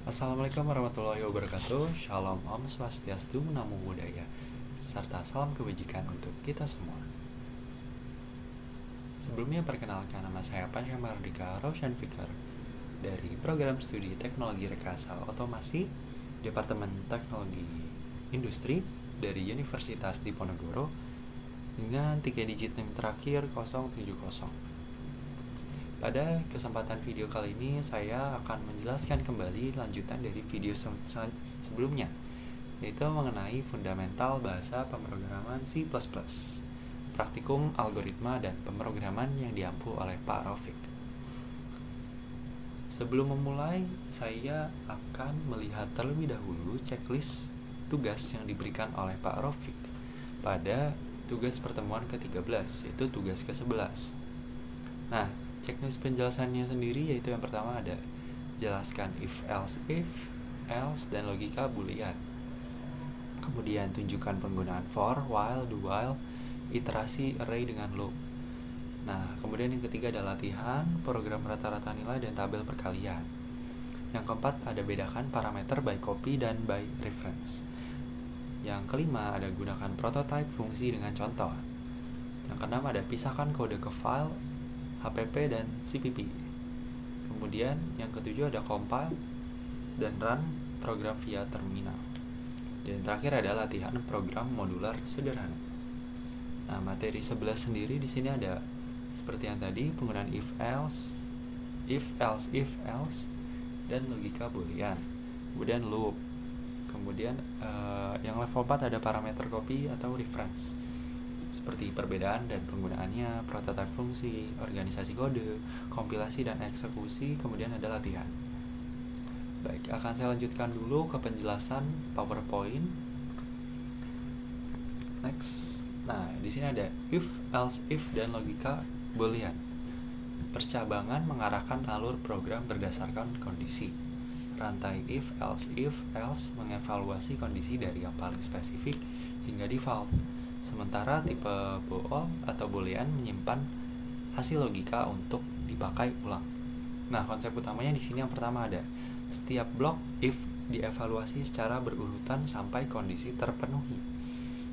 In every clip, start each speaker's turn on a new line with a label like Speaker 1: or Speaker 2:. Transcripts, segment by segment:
Speaker 1: Assalamualaikum warahmatullahi wabarakatuh. Shalom Om Swastiastu, Namo Buddhaya, serta salam kebajikan untuk kita semua. Sebelumnya perkenalkan, nama saya Panca Mardika Roshan Fikar dari Program Studi Teknologi Rekayasa Otomasi Departemen Teknologi Industri dari Universitas Diponegoro dengan 3 digit NIM terakhir 070. Pada kesempatan video kali ini saya akan menjelaskan kembali lanjutan dari video sebelumnya, yaitu mengenai fundamental bahasa pemrograman C++, praktikum algoritma dan pemrograman yang diampu oleh Pak Raufik. Sebelum memulai, saya akan melihat terlebih dahulu checklist tugas yang diberikan oleh Pak Raufik pada tugas pertemuan ke-13, yaitu tugas ke-11. Nah, checklist penjelasannya sendiri yaitu yang pertama ada jelaskan if, else, dan logika boolean. Kemudian tunjukkan penggunaan for, while, do while, iterasi, array dengan loop. Nah, kemudian yang ketiga ada latihan, program rata-rata nilai, dan tabel perkalian. Yang keempat ada bedakan parameter by copy dan by reference. Yang kelima ada gunakan prototype fungsi dengan contoh. Yang keenam ada pisahkan kode ke file, HPP, dan CPP. Kemudian yang ketujuh ada compile dan run program via terminal. Dan terakhir ada latihan program modular sederhana. Nah, materi 11 sendiri di sini ada seperti yang tadi, penggunaan if else, dan logika boolean. Kemudian loop. Kemudian yang level 4 ada parameter copy atau reference, seperti perbedaan dan penggunaannya, prototype fungsi, organisasi kode, kompilasi dan eksekusi, kemudian ada latihan. Baik, akan saya lanjutkan dulu ke penjelasan PowerPoint. Next. Nah, di sini ada if, else, dan logika boolean. Percabangan mengarahkan alur program berdasarkan kondisi. Rantai if, else mengevaluasi kondisi dari yang paling spesifik hingga default. Sementara tipe bool atau boolean menyimpan hasil logika untuk dipakai ulang. Nah, konsep utamanya di sini yang pertama ada setiap blok if dievaluasi secara berurutan sampai kondisi terpenuhi.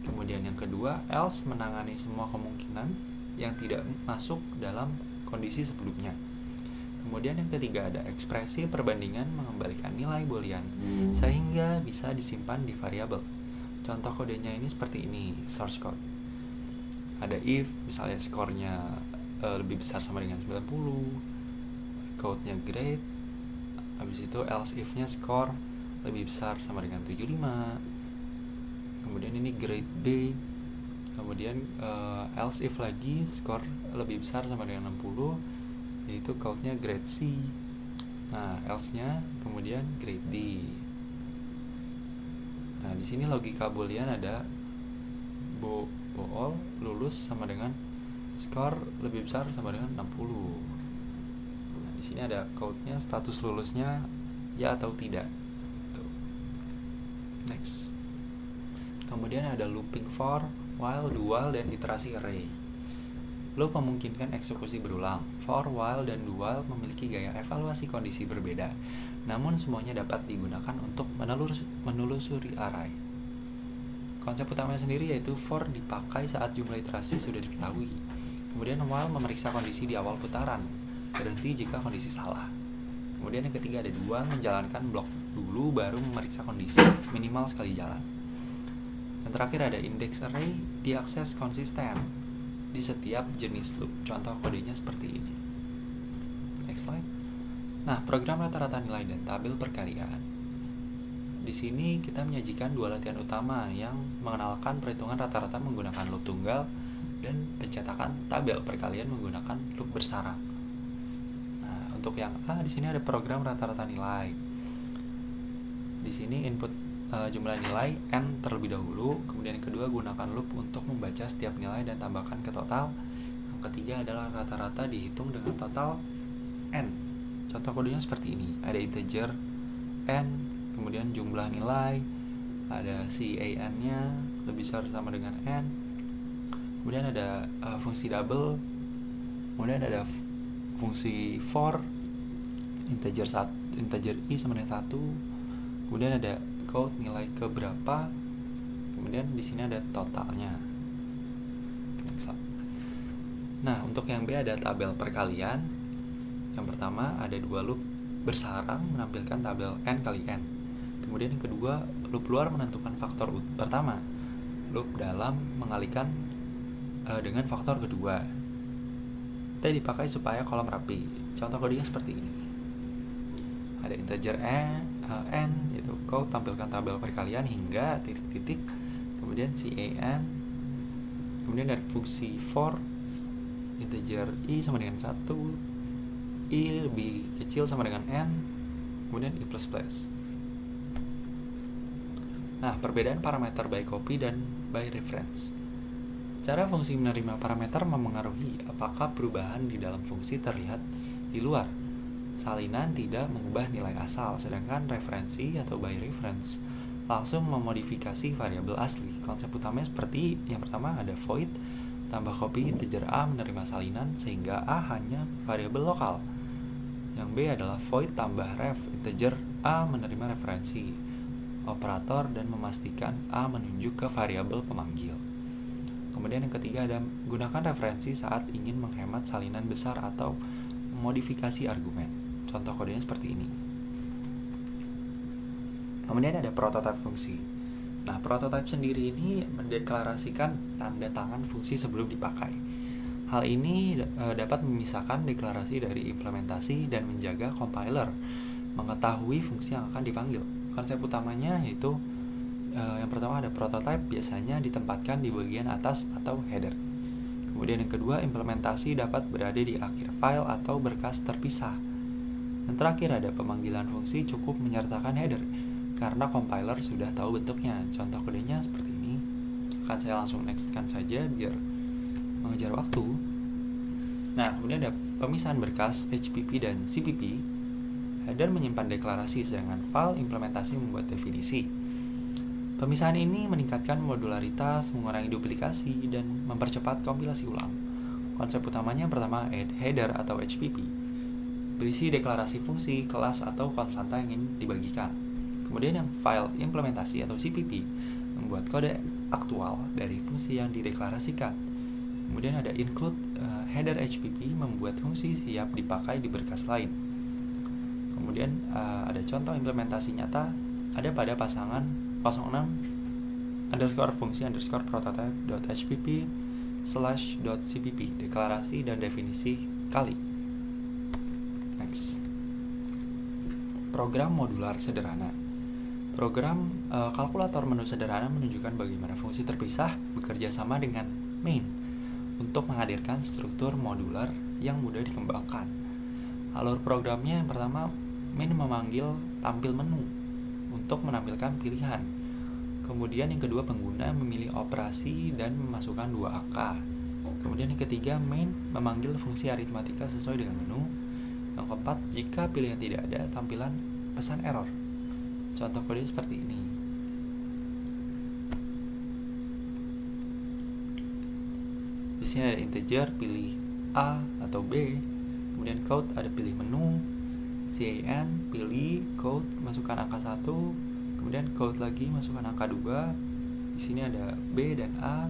Speaker 1: Kemudian yang kedua, else menangani semua kemungkinan yang tidak masuk dalam kondisi sebelumnya. Kemudian yang ketiga ada ekspresi perbandingan mengembalikan nilai boolean sehingga bisa disimpan di variabel. Contoh kodenya ini seperti ini, source code. Ada if, misalnya skornya lebih besar sama dengan 90, code-nya grade, habis itu else if-nya skor lebih besar sama dengan 75, kemudian ini grade B, kemudian else if lagi, skor lebih besar sama dengan 60, yaitu code-nya grade C. Nah, else-nya kemudian grade D. Nah, di sini logika boolean ada bool lulus sama dengan skor lebih besar sama dengan 60. Nah, di sini ada code-nya, status lulusnya ya atau tidak. Tuh. Next. Kemudian ada looping for, while, do while, dan iterasi array. Loop memungkinkan eksekusi berulang. For, while, dan do while memiliki gaya evaluasi kondisi berbeda, namun semuanya dapat digunakan untuk menelusuri array. Konsep utamanya sendiri yaitu for dipakai saat jumlah iterasi sudah diketahui. Kemudian while memeriksa kondisi di awal putaran, berhenti jika kondisi salah. Kemudian yang ketiga ada do while menjalankan blok dulu baru memeriksa kondisi, minimal sekali jalan. Yang terakhir ada index array diakses konsisten di setiap jenis loop. Contoh kodenya seperti ini. Next slide. Nah, program rata-rata nilai dan tabel perkalian. Di sini kita menyajikan dua latihan utama yang mengenalkan perhitungan rata-rata menggunakan loop tunggal dan pencetakan tabel perkalian menggunakan loop bersarang. Nah, untuk yang A di sini ada program rata-rata nilai. Di sini input jumlah nilai n terlebih dahulu, kemudian yang kedua gunakan loop untuk membaca setiap nilai dan tambahkan ke total. Yang ketiga adalah rata-rata dihitung dengan total n. Contoh kodenya seperti ini, ada integer n, kemudian jumlah nilai, ada CAN-nya lebih besar sama dengan n, kemudian ada fungsi double, kemudian ada fungsi for, integer i sama dengan 1, kemudian ada count nilai ke berapa, kemudian di sini ada totalnya. Nah, untuk yang B ada tabel perkalian. Yang pertama ada 2 loop bersarang menampilkan tabel n kali n. Kemudian yang kedua, loop luar menentukan faktor pertama, loop dalam mengalikan dengan faktor kedua. T dipakai supaya kolom rapi. Contoh kodenya seperti ini. Ada integer n, yaitu count tampilkan tabel perkalian hingga titik-titik, kemudian can, kemudian dari fungsi for integer i sama dengan 1, i lebih kecil sama dengan n, kemudian i plus plus. Nah, perbedaan parameter by copy dan by reference. Cara fungsi menerima parameter memengaruhi apakah perubahan di dalam fungsi terlihat di luar. Salinan tidak mengubah nilai asal, sedangkan referensi atau by reference langsung memodifikasi variabel asli. Konsep utamanya seperti yang pertama ada void tambah copy integer a menerima salinan sehingga a hanya variabel lokal. Yang B adalah void tambah ref integer a menerima referensi operator dan memastikan a menunjuk ke variabel pemanggil. Kemudian yang ketiga ada gunakan referensi saat ingin menghemat salinan besar atau modifikasi argumen. Contoh kodenya seperti ini. Kemudian ada prototype fungsi. Nah, prototype sendiri ini mendeklarasikan tanda tangan fungsi sebelum dipakai. Hal ini dapat memisahkan deklarasi dari implementasi dan menjaga compiler mengetahui fungsi yang akan dipanggil. Konsep utamanya yaitu yang pertama ada prototype biasanya ditempatkan di bagian atas atau header. Kemudian yang kedua, implementasi dapat berada di akhir file atau berkas terpisah. Yang terakhir ada pemanggilan fungsi cukup menyertakan header karena compiler sudah tahu bentuknya. Contoh kodenya seperti ini. Akan saya langsung nextkan saja biar mengejar waktu. Nah, kemudian ada pemisahan berkas HPP dan CPP. Header menyimpan deklarasi, sedangkan file implementasi membuat definisi. Pemisahan ini meningkatkan modularitas, mengurangi duplikasi, dan mempercepat kompilasi ulang. Konsep utamanya pertama header atau HPP. Berisi deklarasi fungsi, kelas, atau konstanta yang ingin dibagikan. Kemudian yang file implementasi atau CPP membuat kode aktual dari fungsi yang dideklarasikan. Kemudian ada include header HPP membuat fungsi siap dipakai di berkas lain. Kemudian ada contoh implementasi nyata ada pada pasangan 06 underscore fungsi underscore prototype.hpp/.cpp deklarasi dan definisi kali. Next. Program modular sederhana. Program kalkulator menu sederhana menunjukkan bagaimana fungsi terpisah bekerja sama dengan main untuk menghadirkan struktur modular yang mudah dikembangkan. Alur programnya yang pertama, main memanggil tampil menu untuk menampilkan pilihan. Kemudian yang kedua, pengguna memilih operasi dan memasukkan 2 angka. Kemudian yang ketiga, main memanggil fungsi aritmatika sesuai dengan menu. Yang keempat, jika pilihan tidak ada, tampilan pesan error. Contoh kode seperti ini. Di sini ada integer, pilih A atau B. Kemudian code ada pilih menu, can, pilih code, masukkan angka 1, kemudian code lagi, masukkan angka 2. Di sini ada B dan A.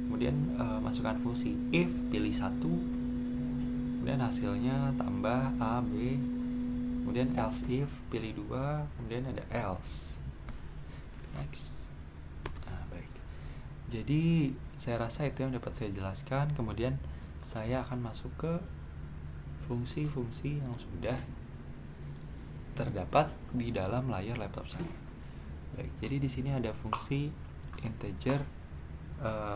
Speaker 1: Kemudian masukkan fungsi if, pilih 1. Kemudian hasilnya tambah A, B. Kemudian else if, pilih 2, kemudian ada else. Next. Nah, baik. Jadi saya rasa itu yang dapat saya jelaskan. Kemudian saya akan masuk ke fungsi-fungsi yang sudah terdapat di dalam layar laptop saya. Baik, jadi di sini ada fungsi integer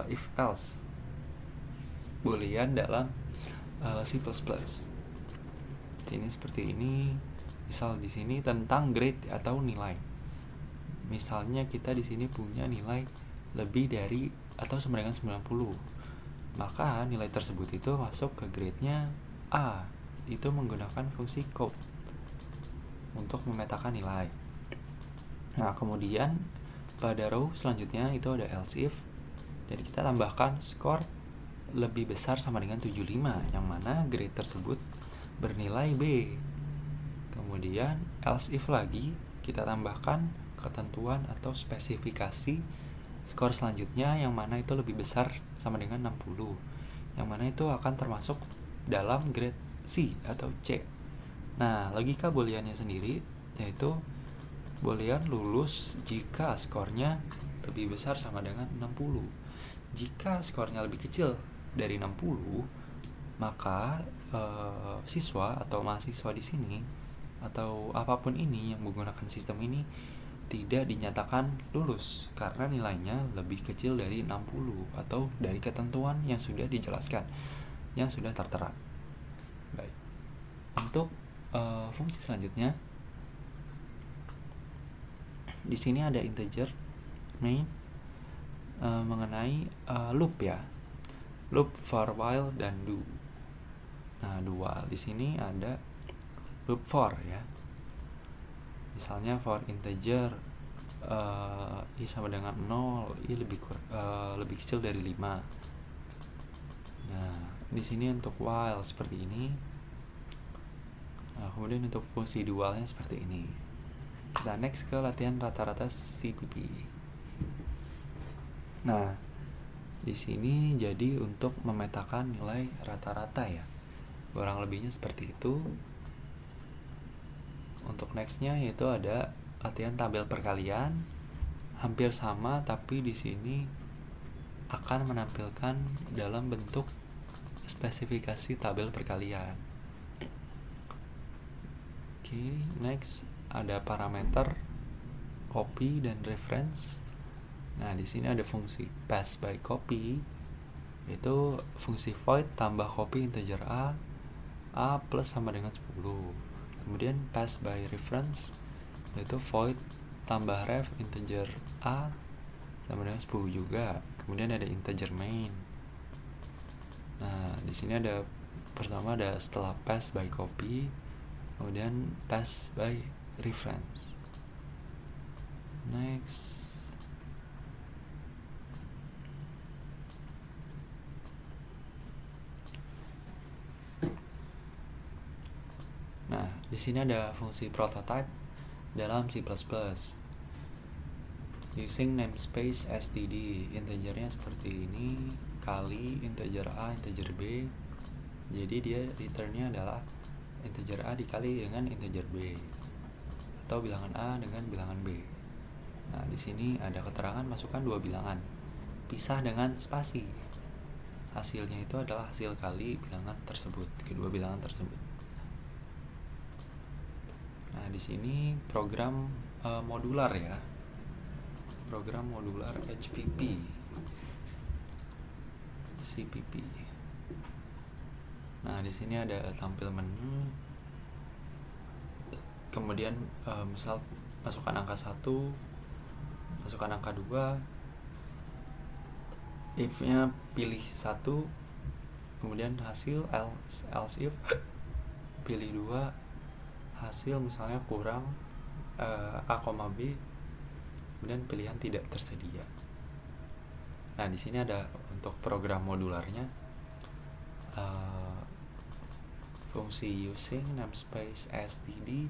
Speaker 1: if else boolean dalam C++. Ini seperti ini. Misal di sini tentang grade atau nilai. Misalnya kita di sini punya nilai lebih dari atau sama dengan 90. Maka nilai tersebut itu masuk ke grade-nya A. Itu menggunakan fungsi code untuk memetakan nilai. Nah, kemudian pada row selanjutnya itu ada else if. Jadi kita tambahkan skor lebih besar sama dengan 75, yang mana grade tersebut bernilai B. Kemudian else if lagi, kita tambahkan ketentuan atau spesifikasi skor selanjutnya yang mana itu lebih besar sama dengan 60, yang mana itu akan termasuk dalam grade C atau C. Nah, logika booleannya sendiri yaitu boolean lulus jika skornya lebih besar sama dengan 60. Jika skornya lebih kecil dari 60, maka siswa atau mahasiswa di sini atau apapun ini yang menggunakan sistem ini tidak dinyatakan lulus karena nilainya lebih kecil dari 60 atau dari ketentuan yang sudah dijelaskan, yang sudah tertera. Baik. Untuk fungsi selanjutnya, di sini ada integer main mengenai loop ya. Loop for while dan do. Nah, do while di sini ada loop for ya. Misalnya for integer i sama dengan 0, i lebih kecil dari 5. Nah, di sini untuk while seperti ini. Nah, kemudian untuk fungsi do while-nya seperti ini. Kita next ke latihan rata-rata CPP. Nah, di sini jadi untuk memetakan nilai rata-rata ya. Kurang lebihnya seperti itu. Untuk nextnya yaitu ada latihan tabel perkalian, hampir sama tapi di sini akan menampilkan dalam bentuk spesifikasi tabel perkalian. Oke, next ada parameter copy dan reference. Nah, di sini ada fungsi pass by copy, yaitu fungsi void tambah copy integer a plus sama dengan 10. Kemudian pass by reference, yaitu void tambah ref integer a sama dengan 10 juga. Kemudian ada integer main. Nah, di sini ada pertama ada setelah pass by copy, kemudian pass by reference. Next. Nah, di sini ada fungsi prototype dalam C++. Using namespace std, integernya seperti ini kali integer a, integer b. Jadi dia returnnya adalah integer a dikali dengan integer b atau bilangan a dengan bilangan b. Nah, di sini ada keterangan masukkan dua bilangan, pisah dengan spasi. Hasilnya itu adalah hasil kali bilangan tersebut, kedua bilangan tersebut. Nah, di sini program modular ya. Program modular HPP. CPP. Nah, di sini ada tampil menu. Kemudian misal masukkan angka 1, masukkan angka 2. If-nya pilih 1, kemudian hasil else if pilih 2, hasil misalnya kurang a, b, kemudian pilihan tidak tersedia. Nah, di sini ada untuk program modularnya fungsi using namespace std,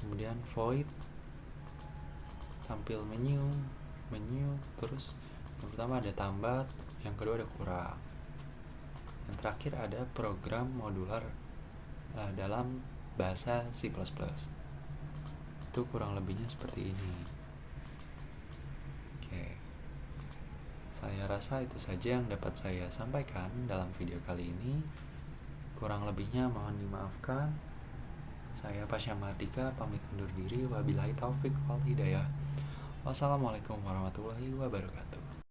Speaker 1: kemudian void tampil menu, terus yang pertama ada tambah, yang kedua ada kurang, yang terakhir ada program modular dalam bahasa C++. Itu kurang lebihnya seperti ini. Oke. Saya rasa itu saja yang dapat saya sampaikan dalam video kali ini. Kurang lebihnya mohon dimaafkan. Saya Pasya Mardika pamit undur diri. Wabillahi taufik wal hidayah. Wassalamualaikum warahmatullahi wabarakatuh.